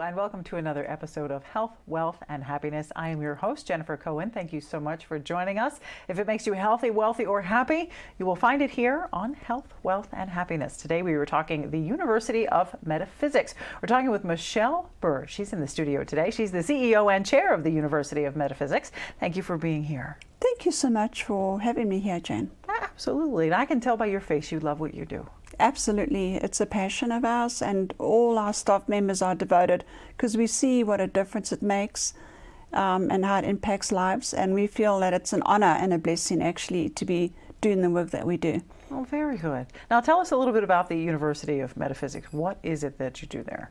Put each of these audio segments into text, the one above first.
and welcome to another episode of Health, Wealth, and Happiness. I am your host, Jennifer Cohen. Thank you so much for joining us. If it makes you healthy, wealthy, or happy, you will find it here on Health, Wealth, and Happiness. Today we were talking the University of Metaphysics. We're talking with Michelle Bird. She's in the studio today. She's the CEO and chair of the University of Metaphysics. Thank you for being here. Thank you so much for having me here, Jen. Absolutely. And I can tell by your face you love what you do. Absolutely. It's a passion of ours, and all our staff members are devoted because we see what a difference it makes and how it impacts lives, and we feel that it's an honor and a blessing actually to be doing the work that we do. Oh, very good. Now tell us a little bit about the University of Metaphysics. What is it that you do there?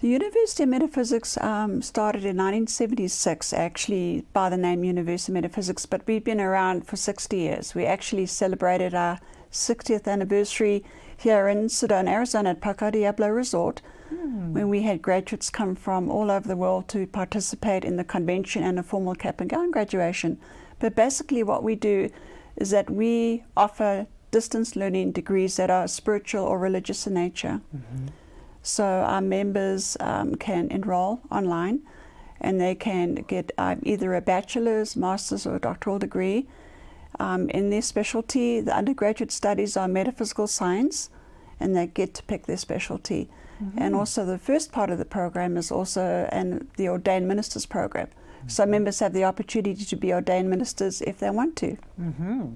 The University of Metaphysics started in 1976, actually by the name University of Metaphysics, but we've been around for 60 years. We actually celebrated our 60th anniversary here in Sedona, Arizona at Paco Diablo Resort, when we had graduates come from all over the world to participate in the convention and a formal cap and gown graduation. But basically what we do is that we offer distance learning degrees that are spiritual or religious in nature. So our members can enroll online, and they can get either a bachelor's, master's, or a doctoral degree in their specialty. The undergraduate studies are metaphysical science, and they get to pick their specialty. And also the first part of the program is also the ordained ministers program. So members have the opportunity to be ordained ministers if they want to.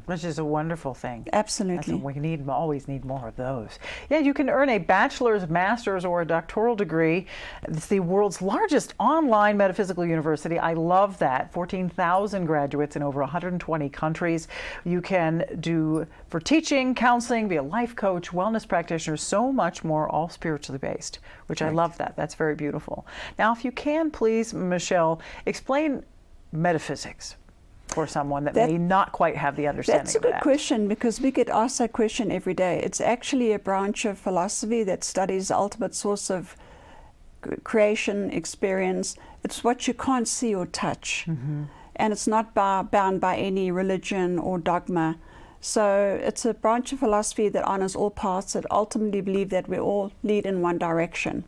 Which is a wonderful thing. Absolutely. We always need more of those. Yeah, you can earn a bachelor's, master's, or a doctoral degree. It's the world's largest online metaphysical university. I love that. 14,000 graduates in over 120 countries. You can do for teaching, counseling, be a life coach, wellness practitioner, so much more, all spiritually based, which I love that. That's very beautiful. Now, if you can, please, Michelle, explain metaphysics for someone that may not quite have the understanding of that. That's a good question, because we get asked that question every day. It's actually a branch of philosophy that studies the ultimate source of creation, experience. It's what you can't see or touch. And it's not bound by any religion or dogma. So it's a branch of philosophy that honors all paths, that ultimately believe that we all lead in one direction.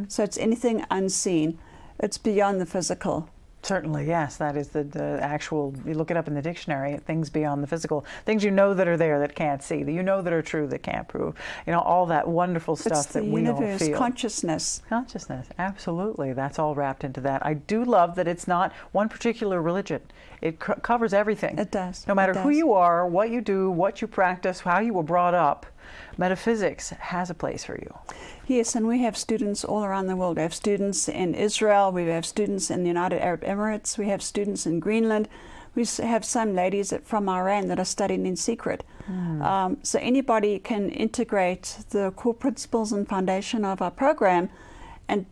So it's anything unseen. It's beyond the physical. Certainly, yes. That is the actual, you look it up in the dictionary, things beyond the physical, things you know that are there that can't see, that you know that are true that can't prove, you know, all that wonderful stuff that we all feel. It's the universe, consciousness. Consciousness, absolutely. That's all wrapped into that. I do love that it's not one particular religion. It covers everything. It does. No matter who you are, what you do, what you practice, how you were brought up, metaphysics has a place for you. Yes, and we have students all around the world. We have students in Israel, we have students in the United Arab Emirates, we have students in Greenland, we have some ladies from Iran that are studying in secret. So anybody can integrate the core principles and foundation of our program and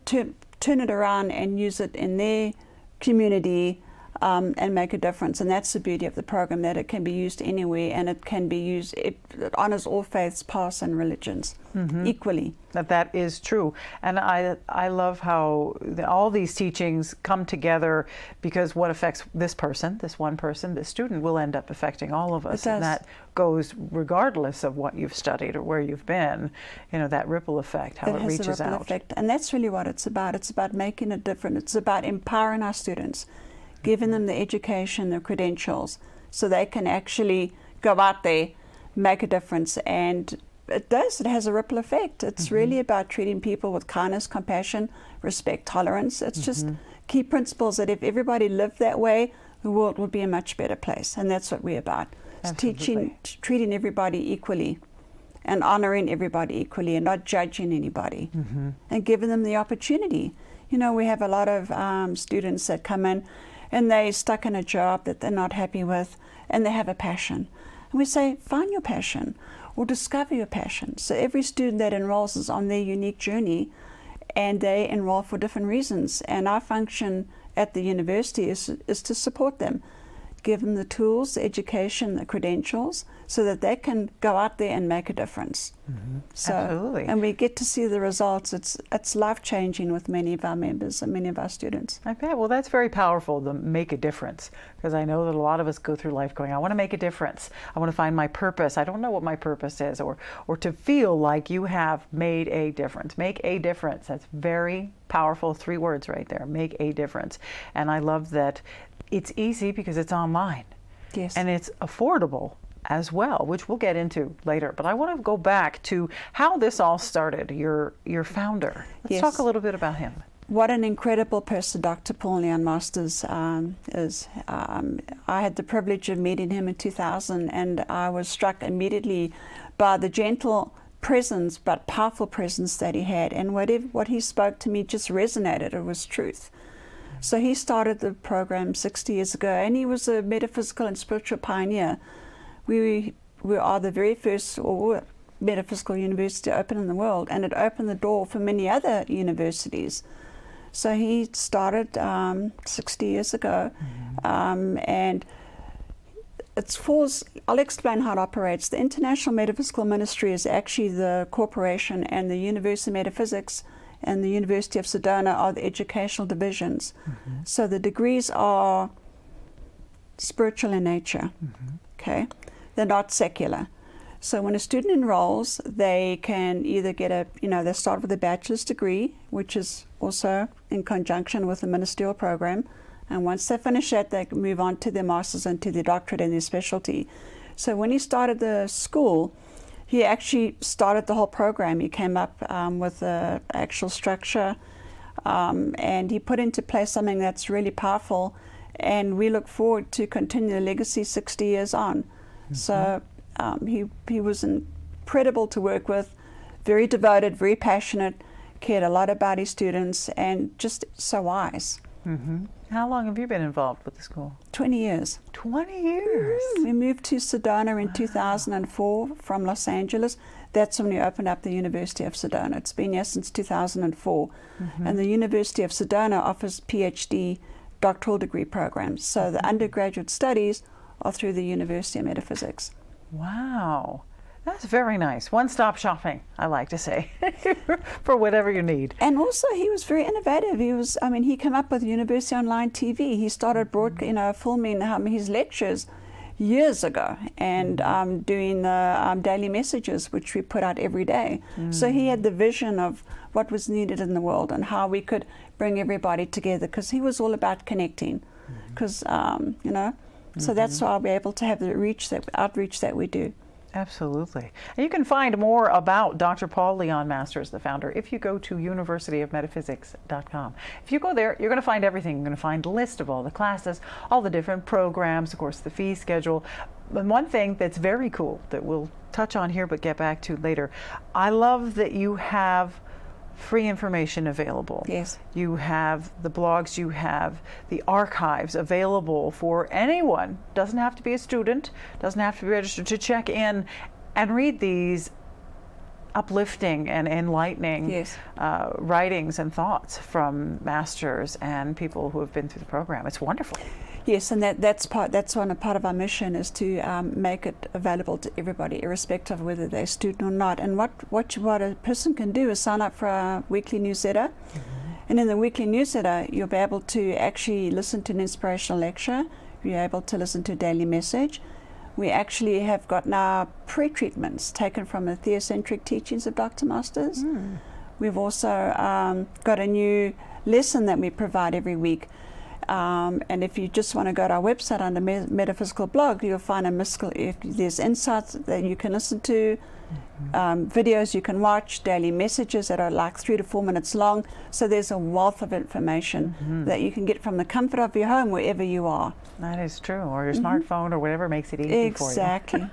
turn it around and use it in their community and make a difference. And that's the beauty of the program, that it can be used anywhere, and it can be used, it honors all faiths, paths, and religions equally. That is true. And I love how all these teachings come together, because what affects this person, this one person, this student, will end up affecting all of us. It does. And that goes regardless of what you've studied or where you've been, you know, that ripple effect, how it reaches a ripple out. Effect. And that's really what it's about. It's about making a difference. It's about empowering our students, giving them the education, the credentials, so they can actually go out there, make a difference. And it has a ripple effect. It's really about treating people with kindness, compassion, respect, tolerance. It's just key principles that if everybody lived that way, the world would be a much better place. And that's what we're about. It's treating everybody equally and honoring everybody equally, and not judging anybody, and giving them the opportunity. You know, we have a lot of students that come in and they're stuck in a job that they're not happy with, and they have a passion. And we say, find your passion or discover your passion. So every student that enrolls is on their unique journey, and they enroll for different reasons. And our function at the university is to support them, give them the tools, the education, the credentials, so that they can go out there and make a difference. So, Absolutely. and we get to see the results. It's life-changing with many of our members and many of our students. I bet. Well, that's very powerful, to make a difference, because I know that a lot of us go through life going, I want to make a difference. I want to find my purpose. I don't know what my purpose is, or to feel like you have made a difference. Make a difference. That's very powerful, 3 words right there. Make a difference. And I love that it's easy because it's online. Yes. And it's affordable as well, which we'll get into later. But I want to go back to how this all started, your founder. Let's Yes. talk a little bit about him. What an incredible person Dr. Paul Leon Masters is. I had the privilege of meeting him in 2000, and I was struck immediately by the gentle presence but powerful presence that he had, and what he spoke to me just resonated. It was truth. So he started the program 60 years ago, and he was a metaphysical and spiritual pioneer. We are the very first metaphysical university open in the world, and it opened the door for many other universities. So he started 60 years ago, and I'll explain how it operates. The International Metaphysical Ministry is actually the corporation, and the University of Metaphysics and the University of Sedona are the educational divisions. So the degrees are spiritual in nature, okay? They're not secular. So when a student enrolls, they can either get they start with a bachelor's degree, which is also in conjunction with the ministerial program. And once they finish that, they can move on to their master's and to their doctorate in their specialty. So when he started the school, he actually started the whole program. He came up with the actual structure, and he put into place something that's really powerful, and we look forward to continue the legacy 60 years on. So he was incredible to work with, very devoted, very passionate, cared a lot about his students, and just so wise. How long have you been involved with the school? 20 years. 20 years. We moved to Sedona in 2004 from Los Angeles. That's when we opened up the University of Sedona. It's been here since 2004. And the University of Sedona offers PhD doctoral degree programs. So the undergraduate studies are through the University of Metaphysics. Wow. That's very nice. One-stop shopping, I like to say, for whatever you need. And also, he was very innovative. He came up with University Online TV. He started filming his lectures years ago, and doing the daily messages, which we put out every day. So he had the vision of what was needed in the world and how we could bring everybody together, because he was all about connecting. Because so that's why we're able to have the outreach that we do. Absolutely. And you can find more about Dr. Paul Leon Masters, the founder, if you go to universityofmetaphysics.com. If you go there, you're going to find everything. You're going to find a list of all the classes, all the different programs, of course, the fee schedule. And one thing that's very cool that we'll touch on here but get back to later, I love that you have free information available. Yes. You have the blogs, you have the archives available for anyone. Doesn't have to be a student, doesn't have to be registered, to check in and read these uplifting and enlightening writings and thoughts from masters and people who have been through the program. It's wonderful. Yes, and that's part of our mission, is to make it available to everybody, irrespective of whether they're a student or not. And what a person can do is sign up for our weekly newsletter. And in the weekly newsletter, you'll be able to actually listen to an inspirational lecture. You're able to listen to a daily message. We actually have got now pre-treatments taken from the theocentric teachings of Dr. Masters. We've also got a new lesson that we provide every week. And if you just want to go to our website under Metaphysical Blog, you'll find there's insights that you can listen to, videos you can watch, daily messages that are like 3 to 4 minutes long. So there's a wealth of information that you can get from the comfort of your home, wherever you are. That is true, or your smartphone, or whatever makes it easy for you. Exactly.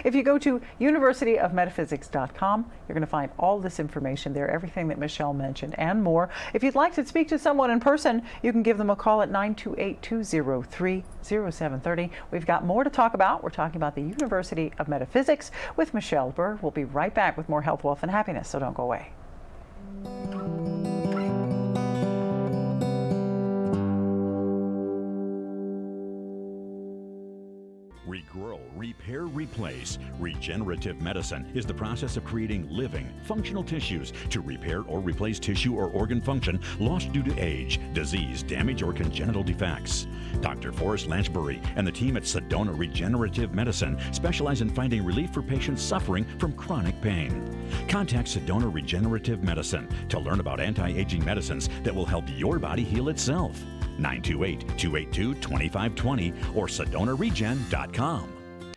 If you go to universityofmetaphysics.com, you're going to find all this information there, everything that Michelle mentioned and more. If you'd like to speak to someone in person, you can give them a call at 928-203-0730. We've got more to talk about. We're talking about the University of Metaphysics with Michelle Burr. We'll be right back with more health, wealth, and happiness, so don't go away. Repair, replace. Regenerative medicine is the process of creating living, functional tissues to repair or replace tissue or organ function lost due to age, disease, damage, or congenital defects. Dr. Forrest Lanchbury and the team at Sedona Regenerative Medicine specialize in finding relief for patients suffering from chronic pain. Contact Sedona Regenerative Medicine to learn about anti-aging medicines that will help your body heal itself. 928-282-2520 or SedonaRegen.com.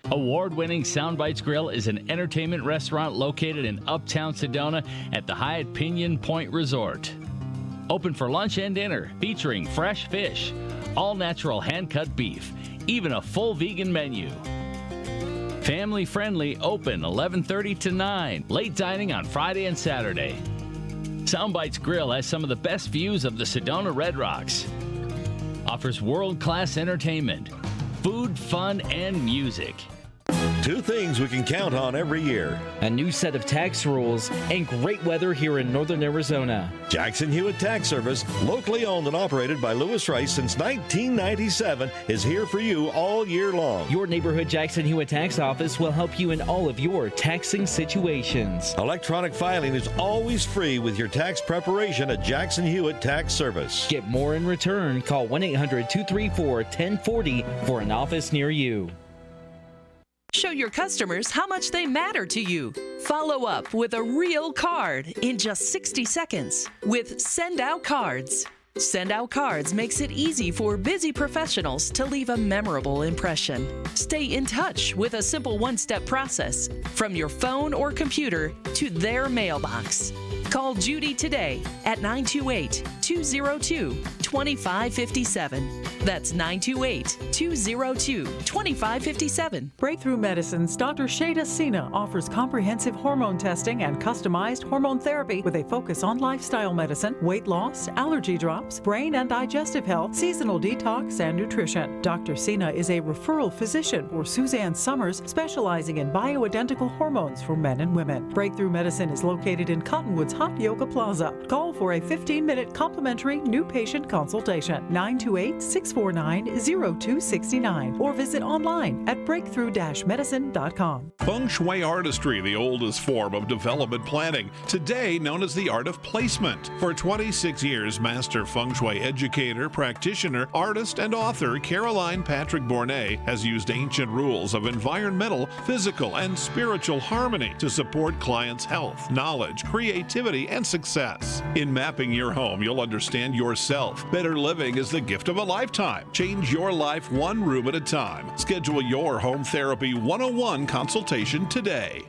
Award-winning Soundbites Grill is an entertainment restaurant located in Uptown Sedona at the Hyatt Pinion Point Resort. Open for lunch and dinner, featuring fresh fish, all-natural hand-cut beef, even a full vegan menu. Family-friendly, open 11:30 to 9, late dining on Friday and Saturday. Soundbites Grill has some of the best views of the Sedona Red Rocks. Offers world-class entertainment, food, fun, and music. Two things we can count on every year: a new set of tax rules and great weather here in northern Arizona. Jackson Hewitt Tax Service, locally owned and operated by Lewis Rice since 1997, is here for you all year long. Your neighborhood Jackson Hewitt Tax Office will help you in all of your taxing situations. Electronic filing is always free with your tax preparation at Jackson Hewitt Tax Service. Get more in return. Call 1-800-234-1040 for an office near you. Show your customers how much they matter to you. Follow up with a real card in just 60 seconds with Send Out Cards. Send Out Cards makes it easy for busy professionals to leave a memorable impression. Stay in touch with a simple one-step process from your phone or computer to their mailbox. Call Judy today at 928-202-2557. That's 928-202-2557. Breakthrough Medicine's Dr. Shada Sina offers comprehensive hormone testing and customized hormone therapy with a focus on lifestyle medicine, weight loss, allergy drops, brain and digestive health, seasonal detox, and nutrition. Dr. Sina is a referral physician for Suzanne Summers, specializing in bioidentical hormones for men and women. Breakthrough Medicine is located in Cottonwood's Hot Yoga Plaza. Call for a 15-minute complimentary new patient consultation, 928-649-0269, or visit online at breakthrough-medicine.com. Feng Shui artistry, the oldest form of development planning, today known as the art of placement. For 26 years, master Feng Shui educator, practitioner, artist, and author Caroline Patrick Bournet has used ancient rules of environmental, physical, and spiritual harmony to support clients' health, knowledge, creativity, and success. In mapping your home, you'll understand yourself. Better living is the gift of a lifetime. Change your life one room at a time. Schedule your Home Therapy 101 consultation today.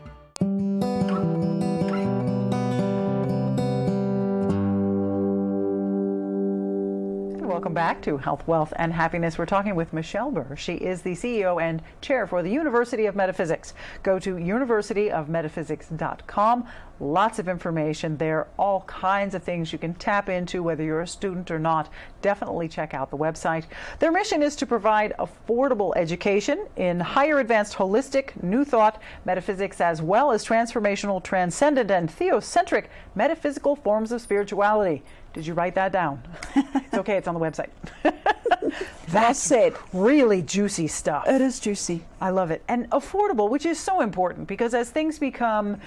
Welcome back to Health, Wealth, and Happiness. We're talking with Michelle Burr. She is the CEO and chair for the University of Metaphysics. Go to universityofmetaphysics.com. Lots of information there, all kinds of things you can tap into, whether you're a student or not. Definitely check out the website. Their mission is to provide affordable education in higher advanced holistic, new thought metaphysics, as well as transformational, transcendent, and theocentric metaphysical forms of spirituality. Did you write that down? It's okay, it's on the website. That's it. Really juicy stuff. It is juicy. I love it. And affordable, which is so important, because as things become,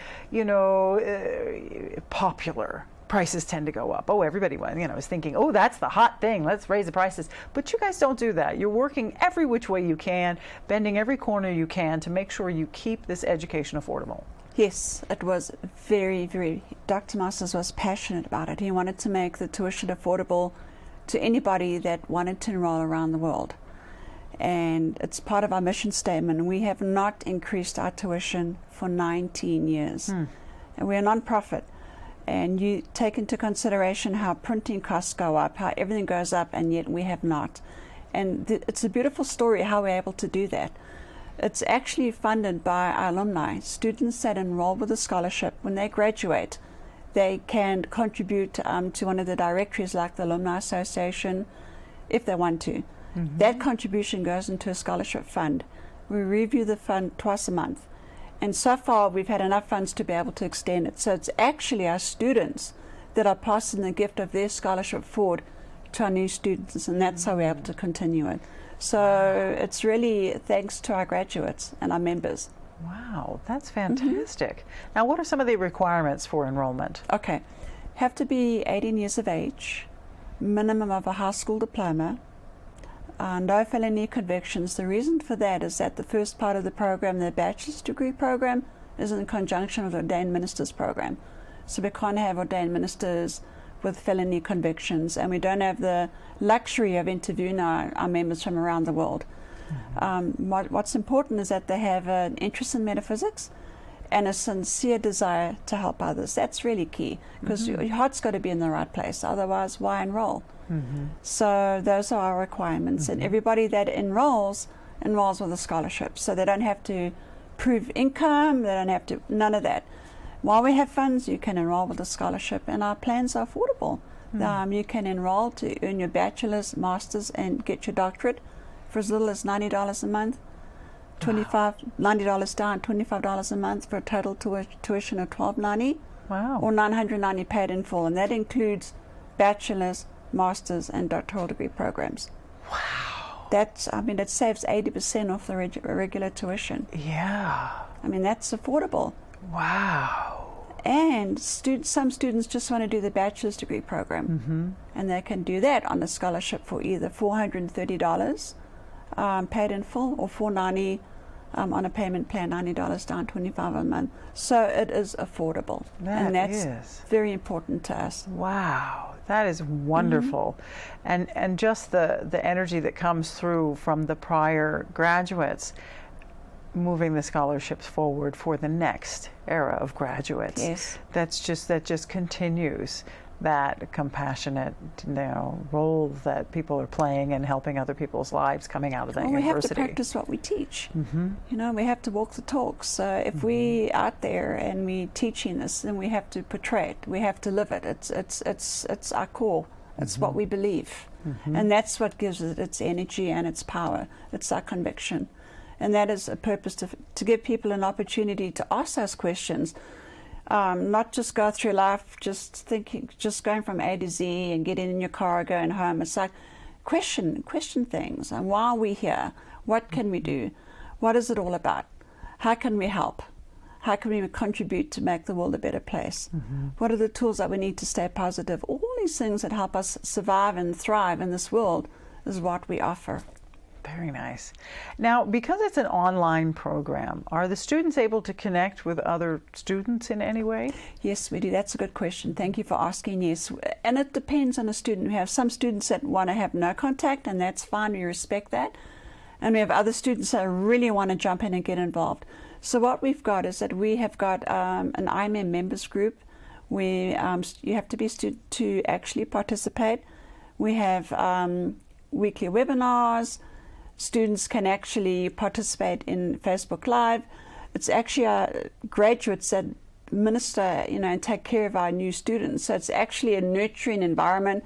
popular, prices tend to go up. Oh, everybody is thinking, oh, that's the hot thing, let's raise the prices. But you guys don't do that. You're working every which way you can, bending every corner you can to make sure you keep this education affordable. Yes, it was very, Dr. Masters was passionate about it. He wanted to make the tuition affordable to anybody that wanted to enroll around the world. And it's part of our mission statement. We have not increased our tuition for 19 years. And we're a non-profit. And you take into consideration how printing costs go up, how everything goes up, and yet we have not. And it's a beautiful story how we're able to do that. It's actually funded by our alumni. Students that enroll with a scholarship, when they graduate, they can contribute to one of the directories like the Alumni Association if they want to. Mm-hmm. That contribution goes into a scholarship fund. We review the fund twice a month. And so far we've had enough funds to be able to extend it. So it's actually our students that are passing the gift of their scholarship forward to our new students, and that's how we're able to continue it. So it's really thanks to our graduates and our members. Wow, that's fantastic. Now, what are some of the requirements for enrollment? Okay, have to be 18 years of age, minimum of a high school diploma, no felony convictions. The reason for that is that the first part of the program, the bachelor's degree program, is in conjunction with the ordained ministers program. So we can't have ordained ministers with felony convictions, and we don't have the luxury of interviewing our members from around the world. What's important is that they have an interest in metaphysics and a sincere desire to help others. That's really key, because your heart's got to be in the right place, otherwise why enroll? So those are our requirements, and everybody that enrolls with a scholarship, so they don't have to prove income, they don't have to, none of that. While we have funds, you can enroll with a scholarship, and our plans are affordable. You can enroll to earn your bachelor's, master's, and get your doctorate for as little as $90 a month, $90 down, $25 a month, for a total tuition of $1,290. Wow. Or $990 paid in full, and that includes bachelor's, master's, and doctoral degree programs. Wow. That's, I mean, it saves 80% off the regular tuition. Yeah. I mean, that's affordable. Wow. And some students just want to do the bachelor's degree program, and they can do that on a scholarship for either $430 paid in full, or $490 on a payment plan, $90 down, $25 a month. So it is affordable, and that's very important to us. Wow, that is wonderful. And just the energy that comes through from the prior graduates, moving the scholarships forward for the next era of graduates. Yes. That just continues that compassionate, role that people are playing and helping other people's lives coming out of that university. We have to practice what we teach. We have to walk the talk. So if we out there and we teaching this, then we have to portray it. We have to live it. It's our core. It's what we believe, and that's what gives it its energy and its power. It's our conviction. And that is a purpose to give people an opportunity to ask us questions, not just go through life just going from A to Z and getting in your car, going home. It's like question things. And why are we here? What can we do? What is it all about? How can we help? How can we contribute to make the world a better place? What are the tools that we need to stay positive? All these things that help us survive and thrive in this world is what we offer. Very nice. Now, because it's an online program, are the students able to connect with other students in any way? Yes, we do. That's a good question. Thank you for asking. Yes, and it depends on the student. We have some students that want to have no contact, and that's fine. We respect that. And we have other students that really want to jump in and get involved. So what we've got is that we have got an IMM members group where you have to be a student to actually participate. We have weekly webinars. Students can actually participate in Facebook Live. It's actually our graduates that minister, and take care of our new students. So it's actually a nurturing environment,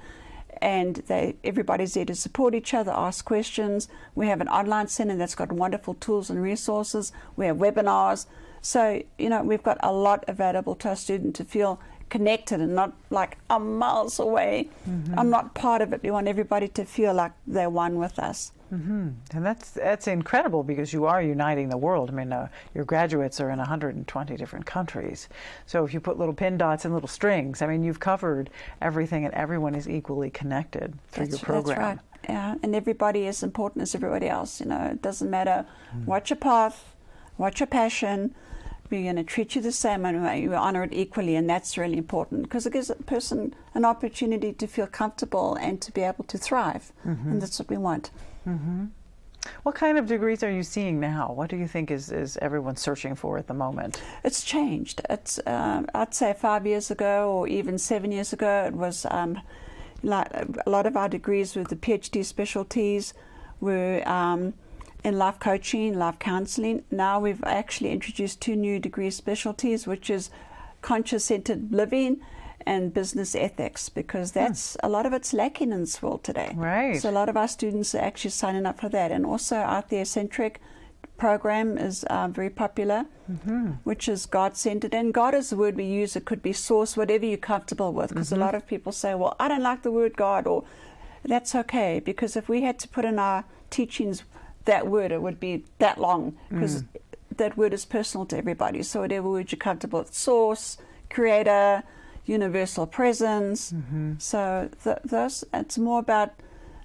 and everybody's there to support each other, ask questions. We have an online center that's got wonderful tools and resources. We have webinars. So, we've got a lot available to our student to feel connected and not like I'm miles away. I'm not part of it. We want everybody to feel like they're one with us. And that's incredible, because you are uniting the world. I mean, your graduates are in 120 different countries. So if you put little pin dots and little strings, I mean, you've covered everything, and everyone is equally connected through your program. That's right. Yeah, and everybody is important as everybody else. It doesn't matter what's your path, what's your passion. We're going to treat you the same, and we honor it equally, and that's really important, because it gives a person an opportunity to feel comfortable and to be able to thrive, and that's what we want. What kind of degrees are you seeing now? What do you think is everyone searching for at the moment? It's changed. It's I'd say 5 years ago, or even 7 years ago, it was like a lot of our degrees with the PhD specialties were in life coaching, life counseling. Now we've actually introduced 2 new degree specialties, which is conscious-centered living and business ethics, because that's a lot of it's lacking in this world today. Right. So a lot of our students are actually signing up for that. And also our theocentric program is very popular, which is God-centered. And God is the word we use. It could be source, whatever you're comfortable with, because a lot of people say, well, I don't like the word God, or that's okay, because if we had to put in our teachings that word, it would be that long, because that word is personal to everybody. So whatever word you're comfortable with, source, creator, universal presence. So those, it's more about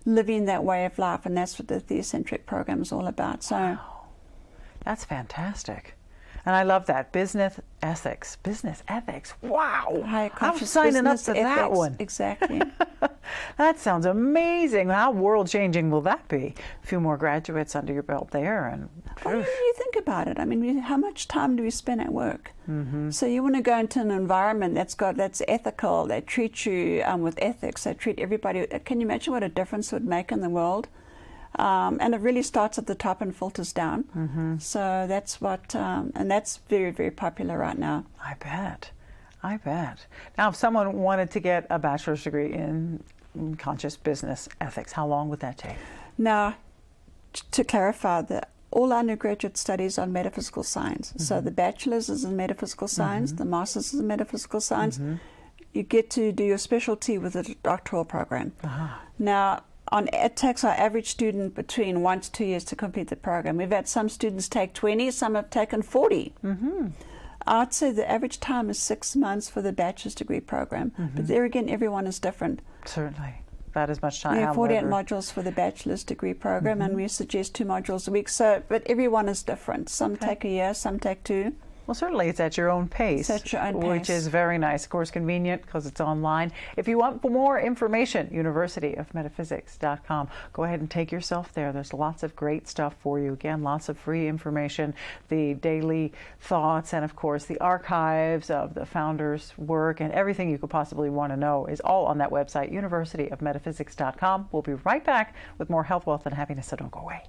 living that way of life, and that's what the theocentric program is all about. So wow. That's fantastic. And I love that. Business ethics. Wow. Higher I'm conscious signing up business to that ethics. one. Exactly. That sounds amazing. How world-changing will that be? A few more graduates under your belt there. And Well, you think about it. I mean, how much time do we spend at work? So you want to go into an environment that's ethical, that treats you with ethics, that treat everybody. Can you imagine what a difference it would make in the world? And it really starts at the top and filters down. So that's what, and that's very, very popular right now. I bet. Now, if someone wanted to get a bachelor's degree in conscious business ethics, how long would that take? Now, to clarify, all undergraduate studies on metaphysical science. So the bachelor's is in metaphysical science, the master's is in metaphysical science. You get to do your specialty with a doctoral program. Now, it takes our average student between 1 to 2 years to complete the program. We've had some students take 20, some have taken 40. I'd say the average time is 6 months for the bachelor's degree program. But there again, everyone is different. Certainly. About as much time. We have 48 modules for the bachelor's degree program, and we suggest 2 modules a week. So, but everyone is different. Some take a year, some take 2. Well, certainly it's at your own pace, It's at your own which pace. is very nice. Of course, convenient because it's online. If you want more information, universityofmetaphysics.com. Go ahead and take yourself there. There's lots of great stuff for you. Again, lots of free information, the daily thoughts, and of course, the archives of the founders' work, and everything you could possibly want to know is all on that website, universityofmetaphysics.com. We'll be right back with more health, wealth, and happiness, so don't go away.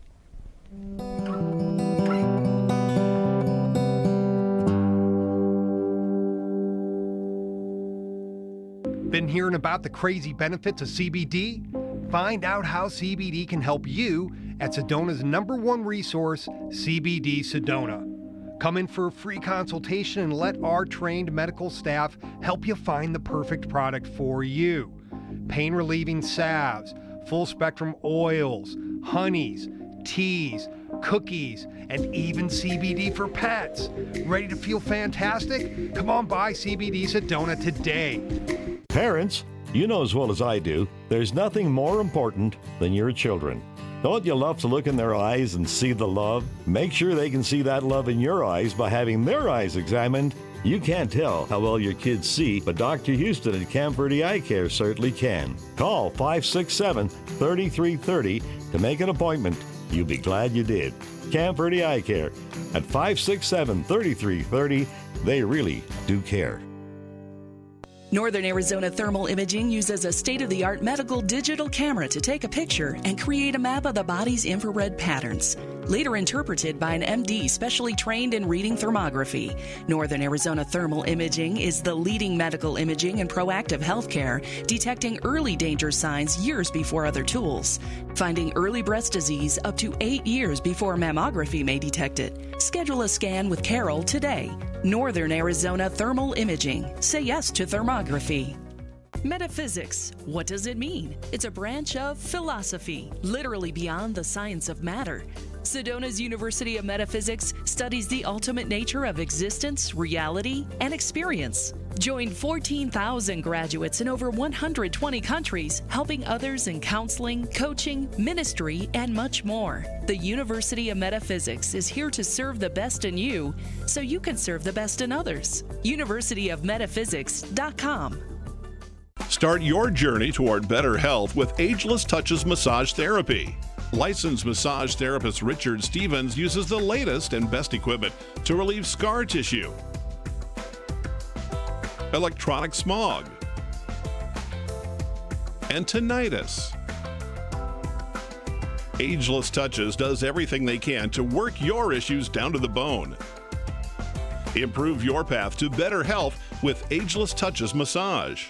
Been hearing about the crazy benefits of CBD? Find out how CBD can help you at Sedona's #1 resource, CBD Sedona. Come in for a free consultation and let our trained medical staff help you find the perfect product for you. Pain-relieving salves, full-spectrum oils, honeys, teas, cookies, and even CBD for pets. Ready to feel fantastic? Come on by CBD Sedona today. Parents, you know as well as I do, there's nothing more important than your children. Don't you love to look in their eyes and see the love? Make sure they can see that love in your eyes by having their eyes examined. You can't tell how well your kids see, but Dr. Houston at Camp Verde Eye Care certainly can. Call 567-3330 to make an appointment. You'll be glad you did. Camp Verde Eye Care at 567-3330. They really do care. Northern Arizona Thermal Imaging uses a state-of-the-art medical digital camera to take a picture and create a map of the body's infrared patterns, later interpreted by an MD specially trained in reading thermography. Northern Arizona Thermal Imaging is the leading medical imaging and proactive healthcare, detecting early danger signs years before other tools, finding early breast disease up to 8 years before mammography may detect it. Schedule a scan with Carol today. Northern Arizona Thermal Imaging. Say yes to thermography. Metaphysics. What does it mean? It's a branch of philosophy, literally beyond the science of matter. Sedona's University of Metaphysics studies the ultimate nature of existence, reality, and experience. Join 14,000 graduates in over 120 countries, helping others in counseling, coaching, ministry, and much more. The University of Metaphysics is here to serve the best in you so you can serve the best in others. Universityofmetaphysics.com. Start your journey toward better health with Ageless Touches Massage Therapy. Licensed massage therapist Richard Stevens uses the latest and best equipment to relieve scar tissue, electronic smog, and tinnitus. Ageless Touches does everything they can to work your issues down to the bone. Improve your path to better health with Ageless Touches Massage.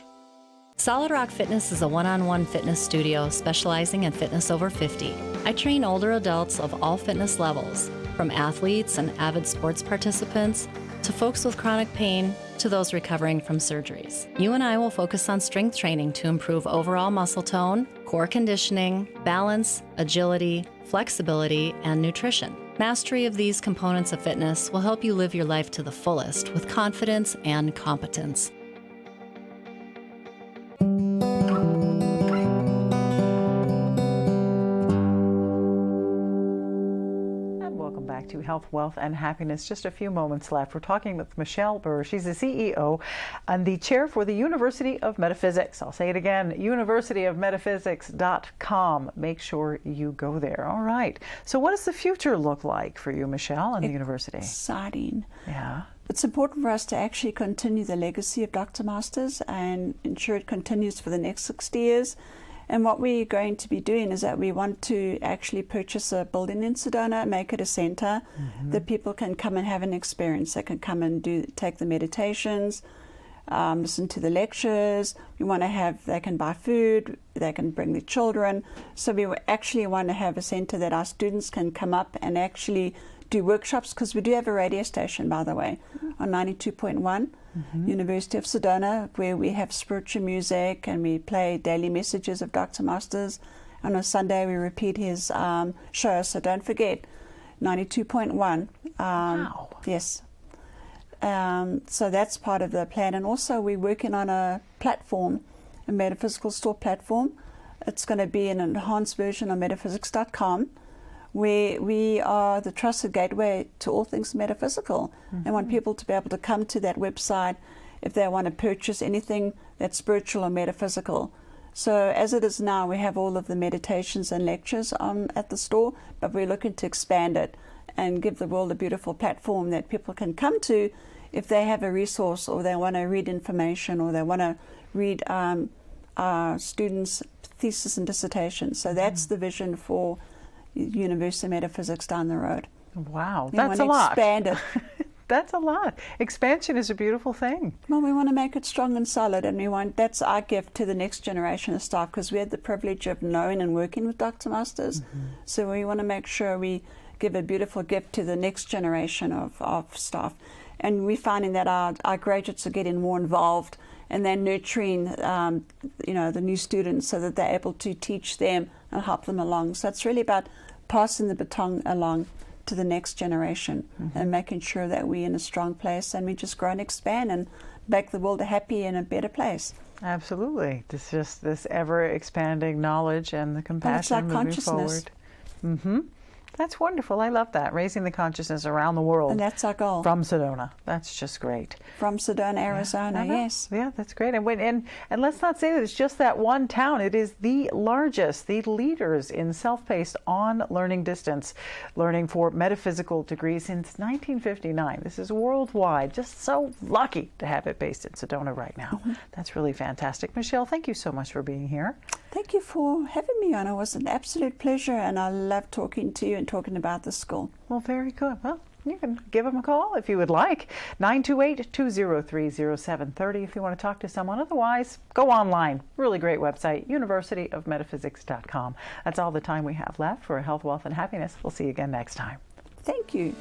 Solid Rock Fitness is a one-on-one fitness studio specializing in fitness over 50. I train older adults of all fitness levels, from athletes and avid sports participants to folks with chronic pain, to those recovering from surgeries. You and I will focus on strength training to improve overall muscle tone, core conditioning, balance, agility, flexibility, and nutrition. Mastery of these components of fitness will help you live your life to the fullest with confidence and competence. To Health, Wealth, and Happiness. Just a few moments left. We're talking with Michelle Burr. She's the CEO and the chair for the University of Metaphysics. I'll say it again, universityofmetaphysics.com. Make sure you go there. All right. So what does the future look like for you, Michelle, and the university? Exciting. Yeah. It's important for us to actually continue the legacy of Dr. Masters and ensure it continues for the next 60 years. And what we're going to be doing is that we want to actually purchase a building in Sedona, make it a center that people can come and have an experience. They can come and take the meditations, listen to the lectures. We want to they can buy food, they can bring their children. So we actually want to have a center that our students can come up and actually do workshops, because we do have a radio station, by the way, on 92.1. University of Sedona, where we have spiritual music and we play daily messages of Dr. Masters. On a Sunday we repeat his show, so don't forget, 92.1. Wow. Yes. So that's part of the plan. And also we're working on a platform, a metaphysical store platform. It's going to be an enhanced version of metaphysics.com, where we are the trusted gateway to all things metaphysical. I want people to be able to come to that website if they want to purchase anything that's spiritual or metaphysical. So as it is now, we have all of the meditations and lectures at the store, but we're looking to expand it and give the world a beautiful platform that people can come to if they have a resource, or they want to read information, or they want to read students' thesis and dissertations. So that's the vision for University of Metaphysics down the road. Wow, We that's want a to lot. expand it. That's a lot. Expansion is a beautiful thing. Well, we want to make it strong and solid, and that's our gift to the next generation of staff, because we had the privilege of knowing and working with Dr. Masters. So we want to make sure we give a beautiful gift to the next generation of staff. And we're finding that our graduates are getting more involved, and they're nurturing the new students so that they're able to teach them and help them along. So it's really about passing the baton along to the next generation and making sure that we're in a strong place and we just grow and expand and make the world a happy and a better place. Absolutely. It's just this ever-expanding knowledge and the compassion moving forward. That's wonderful. I love that. Raising the consciousness around the world. And that's our goal. From Sedona. That's just great. From Sedona, Arizona, yes. Yeah, that's great. And let's not say that it's just that one town. It is the largest, the leaders in self-paced on learning distance, learning for metaphysical degrees since 1959. This is worldwide. Just so lucky to have it based in Sedona right now. That's really fantastic. Michelle, thank you so much for being here. Thank you for having me on. It was an absolute pleasure, and I love talking to you and talking about the school. Well, very good. Well, you can give them a call if you would like. 928-203-0730 if you want to talk to someone. Otherwise, go online. Really great website, universityofmetaphysics.com. That's all the time we have left for Health, Wealth, and Happiness. We'll see you again next time. Thank you.